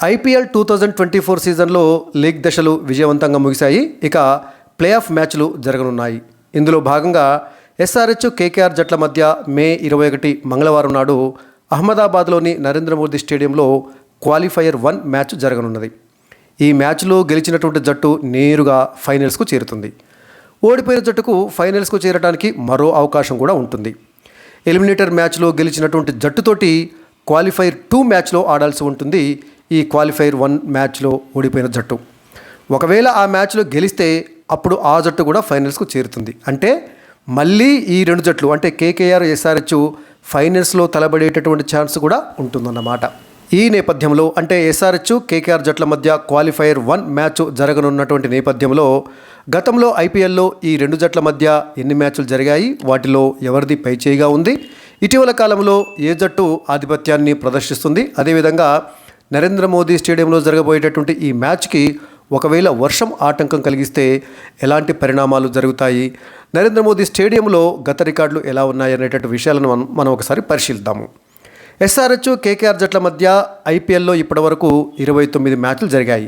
IPL 2024 సీజన్లో league దశలు విజయవంతంగా ముగిశాయి. ఇక ప్లే ఆఫ్ మ్యాచ్లు జరగనున్నాయి. ఇందులో భాగంగా ఎస్ఆర్హెచ్ కేకేఆర్ జట్ల మధ్య మే 21 మంగళవారం నాడు అహ్మదాబాద్లోని నరేంద్ర మోదీ స్టేడియంలో క్వాలిఫైయర్ 1 మ్యాచ్ జరగనున్నది. ఈ మ్యాచ్లో గెలిచినటువంటి జట్టు నేరుగా ఫైనల్స్కు చేరుతుంది. ఓడిపోయిన జట్టుకు ఫైనల్స్కు చేరడానికి మరో అవకాశం కూడా ఉంటుంది. ఎలిమినేటర్ మ్యాచ్లో గెలిచినటువంటి జట్టుతోటి క్వాలిఫైర్ 2 మ్యాచ్లో ఆడాల్సి ఉంటుంది. ఈ క్వాలిఫైర్ 1 మ్యాచ్లో ఓడిపోయిన జట్టు ఒకవేళ ఆ మ్యాచ్లో గెలిస్తే అప్పుడు ఆ జట్టు కూడా ఫైనల్స్కు చేరుతుంది. అంటే మళ్ళీ ఈ 2 జట్లు అంటే కేకేఆర్ ఎస్ఆర్హెచ్ ఫైనల్స్లో తలబడేటటువంటి ఛాన్స్ కూడా ఉంటుందన్నమాట. ఈ నేపథ్యంలో అంటే ఎస్ఆర్హెచ్ కేకేఆర్ జట్ల మధ్య క్వాలిఫైర్ 1 మ్యాచ్ జరగనున్నటువంటి నేపథ్యంలో గతంలో ఐపీఎల్లో ఈ 2 జట్ల మధ్య ఎన్ని మ్యాచ్లు జరిగాయి, వాటిలో ఎవరిది పైచేయిగా ఉంది, ఇటీవల కాలంలో ఏ జట్టు ఆధిపత్యాన్ని ప్రదర్శిస్తుంది, అదేవిధంగా నరేంద్ర మోదీ స్టేడియంలో జరగబోయేటటువంటి ఈ మ్యాచ్కి ఒకవేళ వర్షం ఆటంకం కలిగిస్తే ఎలాంటి పరిణామాలు జరుగుతాయి, నరేంద్ర మోదీ స్టేడియంలో గత రికార్డులు ఎలా ఉన్నాయి అనేటటువంటి విషయాలను మనం ఒకసారి పరిశీలిద్దాము. ఎస్ఆర్హెచ్ కేకేఆర్ జట్ల మధ్య ఐపీఎల్లో ఇప్పటివరకు 29 మ్యాచ్లు జరిగాయి.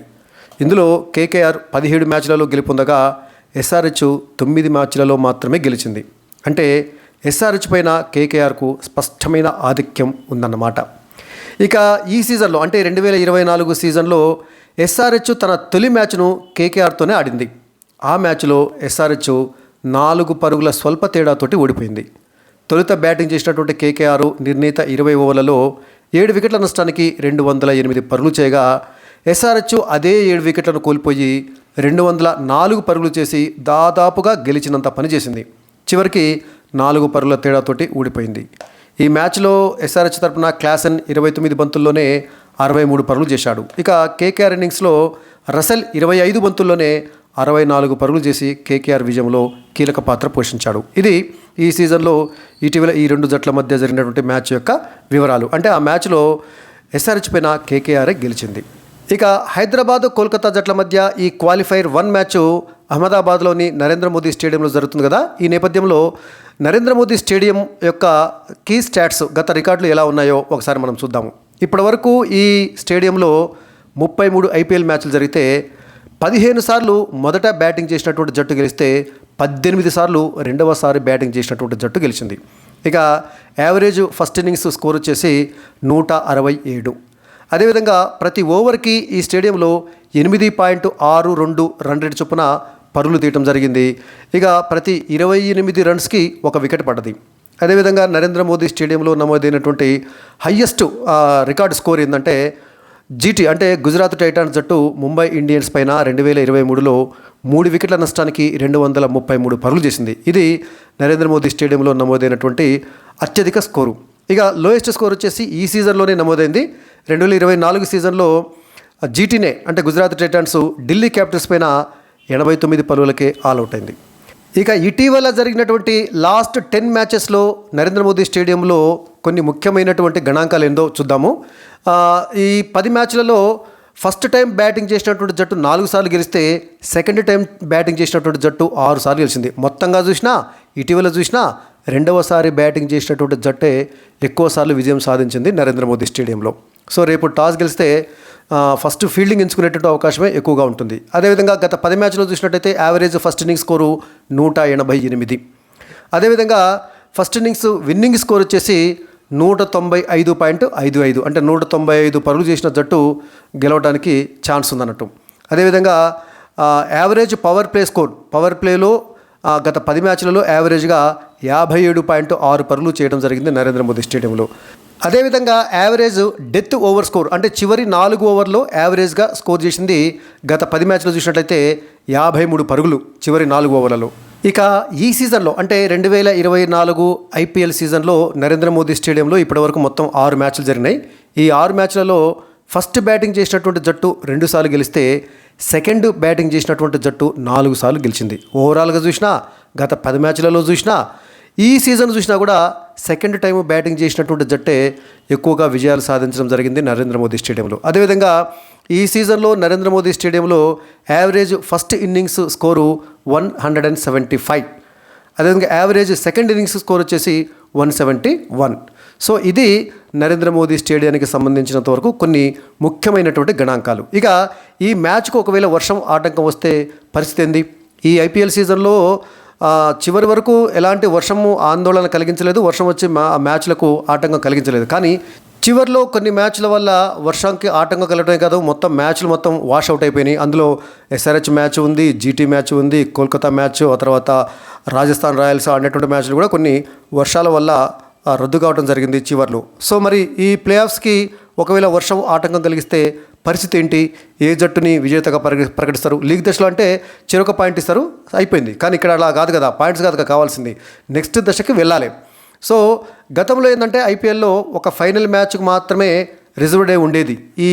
ఇందులో కేకేఆర్ 17 మ్యాచ్లలో గెలుపొందగా ఎస్ఆర్హెచ్ 9 మ్యాచ్లలో మాత్రమే గెలిచింది. అంటే ఎస్ఆర్హెచ్ పైన కేకేఆర్కు స్పష్టమైన ఆధిక్యం ఉందన్నమాట. ఇక ఈ సీజన్లో అంటే 2024 సీజన్లో ఎస్ఆర్హెచ్ తన తొలి మ్యాచ్ను కేకేఆర్తోనే ఆడింది. ఆ మ్యాచ్లో ఎస్ఆర్హెచ్ 4 పరుగుల స్వల్ప తేడాతోటి ఓడిపోయింది. తొలుత బ్యాటింగ్ చేసినటువంటి కేకేఆర్ నిర్ణీత 20 ఓవర్లలో 7 వికెట్ల నష్టానికి 208 పరుగులు చేయగా ఎస్ఆర్హెచ్ అదే 7 వికెట్లను కోల్పోయి 204 పరుగులు చేసి దాదాపుగా గెలిచినంత పనిచేసింది. చివరికి 4 పరుగుల తేడాతోటి ఓడిపోయింది. ఈ మ్యాచ్లో ఎస్ఆర్హెచ్ తరపున క్లాసెన్ 29 బంతుల్లోనే 63 పరుగులు చేశాడు. ఇక కేకేఆర్ ఇన్నింగ్స్లో రసెల్ 25 బంతుల్లోనే 64 పరుగులు చేసి కేకేఆర్ విజయంలో కీలక పాత్ర పోషించాడు. ఇది ఈ సీజన్లో ఇటీవల ఈ 2 జట్ల మధ్య జరిగినటువంటి మ్యాచ్ యొక్క వివరాలు. అంటే ఆ మ్యాచ్లో ఎస్ఆర్హెచ్ పైన కేకేఆర్ గెలిచింది. ఇక హైదరాబాద్ కోల్కతా జట్ల మధ్య ఈ క్వాలిఫైర్ 1 మ్యాచ్ అహ్మదాబాద్లోని నరేంద్ర మోదీ స్టేడియంలో జరుగుతుంది కదా. ఈ నేపథ్యంలో నరేంద్ర మోదీ స్టేడియం యొక్క కీ స్టాట్స్ గత రికార్డులు ఎలా ఉన్నాయో ఒకసారి మనం చూద్దాము. ఇప్పటివరకు ఈ స్టేడియంలో 33 ఐపీఎల్ మ్యాచ్లు జరిగితే 15 సార్లు మొదట బ్యాటింగ్ చేసినటువంటి జట్టు గెలిస్తే 18 సార్లు రెండవసారి బ్యాటింగ్ చేసినటువంటి జట్టు గెలిచింది. ఇక యావరేజ్ ఫస్ట్ ఇన్నింగ్స్ స్కోర్ వచ్చేసి 167. అదేవిధంగా ప్రతి ఓవర్కి ఈ స్టేడియంలో 8.62 రన్ రేట్ చొప్పున పరుగులు తీయటం జరిగింది. ఇక ప్రతి 28 రన్స్కి 1 వికెట్ పడ్డది. అదేవిధంగా నరేంద్ర మోదీ స్టేడియంలో నమోదైనటువంటి హయ్యెస్ట్ రికార్డ్ స్కోర్ ఏంటంటే జీటీ అంటే గుజరాత్ టైటాన్స్ జట్టు ముంబై ఇండియన్స్ పైన 2023లో 3 వికెట్ల నష్టానికి 233 పరుగులు చేసింది. ఇది నరేంద్ర మోదీ స్టేడియంలో నమోదైనటువంటి అత్యధిక స్కోరు. ఇక లోయెస్ట్ స్కోర్ వచ్చేసి ఈ సీజన్లోనే నమోదైంది. 2024 సీజన్లో జీటీనే అంటే గుజరాత్ టైటాన్స్ ఢిల్లీ క్యాపిటల్స్ పైన 89 పరుగులకే ఆల్అవుట్ అయింది. ఇక ఇటీవల జరిగినటువంటి లాస్ట్ 10 మ్యాచెస్లో నరేంద్ర మోదీ స్టేడియంలో కొన్ని ముఖ్యమైనటువంటి గణాంకాలు ఏందో చూద్దాము. ఈ 10 మ్యాచ్లలో ఫస్ట్ టైం బ్యాటింగ్ చేసినటువంటి జట్టు 4 సార్లు గెలిస్తే సెకండ్ టైం బ్యాటింగ్ చేసినటువంటి జట్టు 6 సార్లు గెలిచింది. మొత్తంగా చూసినా ఇటీవల చూసినా రెండవసారి బ్యాటింగ్ చేసినటువంటి జట్టే ఎక్కువ సార్లు విజయం సాధించింది నరేంద్ర మోదీ స్టేడియంలో. సో రేపు టాస్ గెలిస్తే ఫస్ట్ ఫీల్డింగ్ ఎంచుకునేటువంటి అవకాశమే ఎక్కువగా ఉంటుంది. అదేవిధంగా గత 10 మ్యాచ్లో చూసినట్టయితే యావరేజ్ ఫస్ట్ ఇన్నింగ్స్ స్కోరు 188. అదేవిధంగా ఫస్ట్ ఇన్నింగ్స్ విన్నింగ్ స్కోర్ వచ్చేసి 195.55 అంటే 195 పరుగులు చేసిన జట్టు గెలవడానికి ఛాన్స్ ఉందన్నట్టు. అదేవిధంగా average power play score power ప్లేలో గత 10 మ్యాచ్లలో యావరేజ్గా 57.6 పరుగులు చేయడం జరిగింది నరేంద్ర మోదీ స్టేడియంలో. అదేవిధంగా యావరేజ్ డెత్ ఓవర్ స్కోర్ అంటే చివరి 4 ఓవర్లో యావరేజ్గా స్కోర్ చేసింది గత 10 మ్యాచ్లో చూసినట్లయితే 53 పరుగులు చివరి 4 ఓవర్లలో. ఇక ఈ సీజన్లో అంటే 2024 ఐపీఎల్ సీజన్లో నరేంద్ర మోదీ స్టేడియంలో ఇప్పటివరకు మొత్తం 6 మ్యాచ్లు జరిగినాయి. ఈ 6 మ్యాచ్లలో ఫస్ట్ బ్యాటింగ్ చేసినటువంటి జట్టు 2 సార్లు గెలిస్తే సెకండ్ బ్యాటింగ్ చేసినటువంటి జట్టు 4 సార్లు గెలిచింది. ఓవరాల్గా చూసినా గత 10 మ్యాచ్లలో చూసినా ఈ సీజన్ చూసినా కూడా సెకండ్ టైం బ్యాటింగ్ చేసినటువంటి జట్టే ఎక్కువగా విజయాలు సాధించడం జరిగింది నరేంద్ర మోదీ స్టేడియంలో. అదేవిధంగా ఈ సీజన్లో నరేంద్ర మోదీ స్టేడియంలో యావరేజ్ ఫస్ట్ ఇన్నింగ్స్ స్కోరు 175. అదేవిధంగా యావరేజ్ సెకండ్ ఇన్నింగ్స్ స్కోర్ వచ్చేసి 171. సో ఇది నరేంద్ర మోదీ స్టేడియానికి సంబంధించినంత వరకు కొన్ని ముఖ్యమైనటువంటి గణాంకాలు. ఇక ఈ మ్యాచ్కు ఒకవేళ వర్షం ఆటంకం వస్తే పరిస్థితి ఏంది? ఈ ఐపీఎల్ సీజన్లో చివరి వరకు ఎలాంటి వర్షము ఆందోళన కలిగించలేదు, వర్షం వచ్చి మ్యాచ్లకు ఆటంకం కలిగించలేదు. కానీ చివరిలో కొన్ని మ్యాచ్ల వల్ల వర్షానికి ఆటంకం కలగడమే కాదు, మ్యాచ్లు మొత్తం వాష్ అవుట్ అయిపోయినాయి. అందులో ఎస్ఆర్హెచ్ మ్యాచ్ ఉంది, జీటీ మ్యాచ్ ఉంది, కోల్కతా మ్యాచ్, ఆ తర్వాత రాజస్థాన్ రాయల్స్ ఆడినటువంటి మ్యాచ్లు కూడా కొన్ని వర్షాల వల్ల రద్దు కావడం జరిగింది చివర్లో. సో మరి ఈ ప్లే ఆఫ్స్కి ఒకవేళ వర్షం ఆటంకం కలిగిస్తే పరిస్థితి ఏంటి? ఏ జట్టుని విజేతగా ప్రకటిస్తారు? లీగ్ దశలో అంటే చెరొక పాయింట్ ఇస్తారు, అయిపోయింది. కానీ ఇక్కడ అలా కాదు కదా, పాయింట్స్ కాదు కావాల్సింది, నెక్స్ట్ దశకి వెళ్ళాలి. సో గతంలో ఏంటంటే ఐపీఎల్లో ఒక ఫైనల్ మ్యాచ్కి మాత్రమే రిజర్వ్ డే ఉండేది. ఈ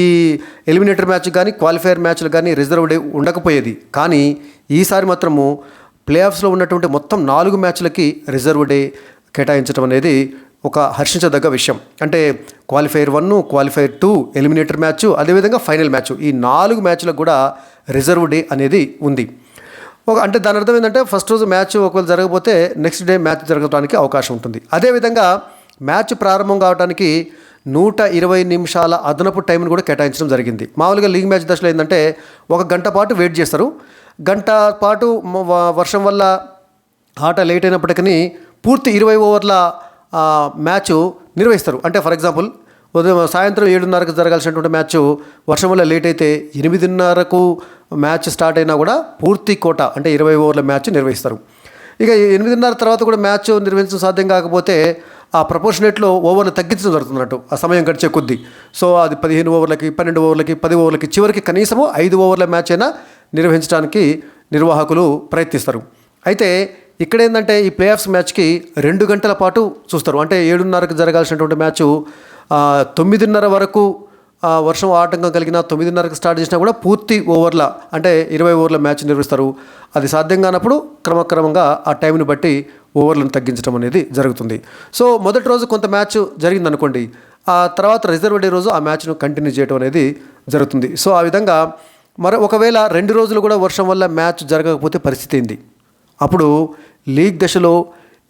ఎలిమినేటర్ మ్యాచ్ కానీ క్వాలిఫైయర్ మ్యాచ్లు కానీ రిజర్వ్ డే ఉండకపోయేది. కానీ ఈసారి మాత్రము ప్లే ఆఫ్స్లో ఉన్నటువంటి మొత్తం 4 మ్యాచ్లకి రిజర్వ్ డే కేటాయించడం అనేది ఒక హర్షించదగ్గ విషయం. అంటే క్వాలిఫైయర్ 1, క్వాలిఫైయర్ 2, ఎలిమినేటర్ మ్యాచ్, అదేవిధంగా ఫైనల్ మ్యాచ్, ఈ 4 మ్యాచ్లకు కూడా రిజర్వ్ డే అనేది ఉంది. అంటే దాని అర్థం ఏంటంటే ఫస్ట్ రోజు మ్యాచ్ ఒకవేళ జరగకపోతే నెక్స్ట్ డే మ్యాచ్ జరగడానికి అవకాశం ఉంటుంది. అదేవిధంగా మ్యాచ్ ప్రారంభం కావడానికి 120 నిమిషాల అదనపు టైంను కూడా కేటాయించడం జరిగింది. మామూలుగా లీగ్ మ్యాచ్ దశలో ఏంటంటే 1 గంట పాటు వెయిట్ చేస్తారు. గంట పాటు వర్షం వల్ల ఆట లేట్ అయినప్పటికీ పూర్తి 20 ఓవర్ల మ్యాచ్ నిర్వహిస్తారు. అంటే ఫర్ ఎగ్జాంపుల్ సాయంత్రం 7:30కు జరగాల్సినటువంటి మ్యాచ్ వర్షం వల్ల లేట్ అయితే 8:30కు మ్యాచ్ స్టార్ట్ అయినా కూడా పూర్తి కోట అంటే 20 ఓవర్ల మ్యాచ్ నిర్వహిస్తారు. ఇక 8:30 తర్వాత కూడా మ్యాచ్ నిర్వహించడం సాధ్యం కాకపోతే ఆ ప్రపోర్షనేట్లో ఓవర్లు తగ్గించడం జరుగుతున్నట్టు ఆ సమయం గడిచే కొద్దీ. సో అది 15 ఓవర్లకి, 12 ఓవర్లకి, 10 ఓవర్లకి, చివరికి కనీసము 5 ఓవర్ల మ్యాచ్ అయినా నిర్వహించడానికి నిర్వాహకులు ప్రయత్నిస్తారు. అయితే ఇక్కడ ఏంటంటే ఈ ప్లే ఆఫ్స్ మ్యాచ్కి 2 గంటల పాటు చూస్తారు. అంటే 7:30కు జరగాల్సినటువంటి మ్యాచ్ 9:30 వరకు వర్షం ఆటంకం కలిగిన 9:30కి స్టార్ట్ చేసినా కూడా పూర్తి ఓవర్ల అంటే 20 ఓవర్ల మ్యాచ్ నిర్వహిస్తారు. అది సాధ్యం కానప్పుడు క్రమక్రమంగా ఆ టైంని బట్టి ఓవర్లను తగ్గించడం అనేది జరుగుతుంది. సో మొదటి రోజు కొంత మ్యాచ్ జరిగిందనుకోండి, ఆ తర్వాత రిజర్వ్ డే రోజు ఆ మ్యాచ్ను కంటిన్యూ చేయడం అనేది జరుగుతుంది. సో ఆ విధంగా ఒకవేళ 2 రోజులు కూడా వర్షం వల్ల మ్యాచ్ జరగకపోతే పరిస్థితి ఏంది? అప్పుడు లీగ్ దశలో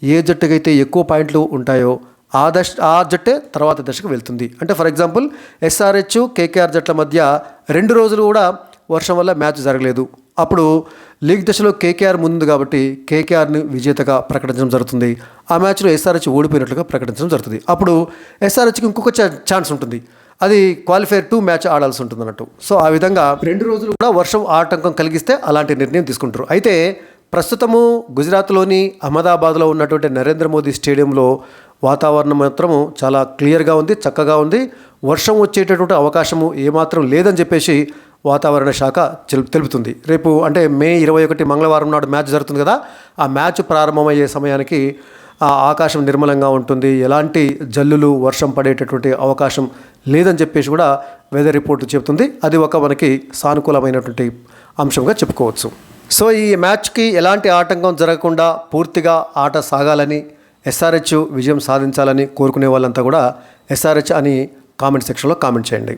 ఏ జట్టుకైతే ఎక్కువ పాయింట్లు ఉంటాయో ఆ జట్టే తర్వాత దశకు వెళ్తుంది. అంటే ఫర్ ఎగ్జాంపుల్ ఎస్ఆర్హెచ్, కేకేఆర్ జట్ల మధ్య 2 రోజులు కూడా వర్షం వల్ల మ్యాచ్ జరగలేదు. అప్పుడు లీగ్ దశలో కేకేఆర్ ముందు కాబట్టి కేకేఆర్ని విజేతగా ప్రకటించడం జరుగుతుంది. ఆ మ్యాచ్లో ఎస్ఆర్హెచ్ ఓడిపోయినట్లుగా ప్రకటించడం జరుగుతుంది. అప్పుడు ఎస్ఆర్హెచ్కి ఇంకొక ఛాన్స్ ఉంటుంది, అది క్వాలిఫైర్ 2 మ్యాచ్ ఆడాల్సి ఉంటుంది అన్నట్టు. సో ఆ విధంగా 2 రోజులు కూడా వర్షం ఆటంకం కలిగిస్తే అలాంటి నిర్ణయం తీసుకుంటారు. అయితే ప్రస్తుతము గుజరాత్లోని అహ్మదాబాద్లో ఉన్నటువంటి నరేంద్ర మోదీ స్టేడియంలో వాతావరణం మాత్రము చాలా క్లియర్గా ఉంది, చక్కగా ఉంది. వర్షం వచ్చేటటువంటి అవకాశము ఏమాత్రం లేదని చెప్పేసి వాతావరణ శాఖ తెలుపుతుంది. రేపు అంటే మే 21 మంగళవారం నాడు మ్యాచ్ జరుగుతుంది కదా, ఆ మ్యాచ్ ప్రారంభమయ్యే సమయానికి ఆకాశం నిర్మలంగా ఉంటుంది, ఎలాంటి జల్లులు వర్షం పడేటటువంటి అవకాశం లేదని చెప్పేసి కూడా వెదర్ రిపోర్ట్ చెబుతుంది. అది ఒక మనకి సానుకూలమైనటువంటి అంశంగా చెప్పుకోవచ్చు. సో ఈ మ్యాచ్కి ఎలాంటి ఆటంకం జరగకుండా పూర్తిగా ఆట సాగాలని, ఎస్ఆర్హెచ్ విజయం సాధించాలని కోరుకునే వాళ్ళంతా కూడా ఎస్ఆర్హెచ్ అని కామెంట్ సెక్షన్లో కామెంట్ చేయండి.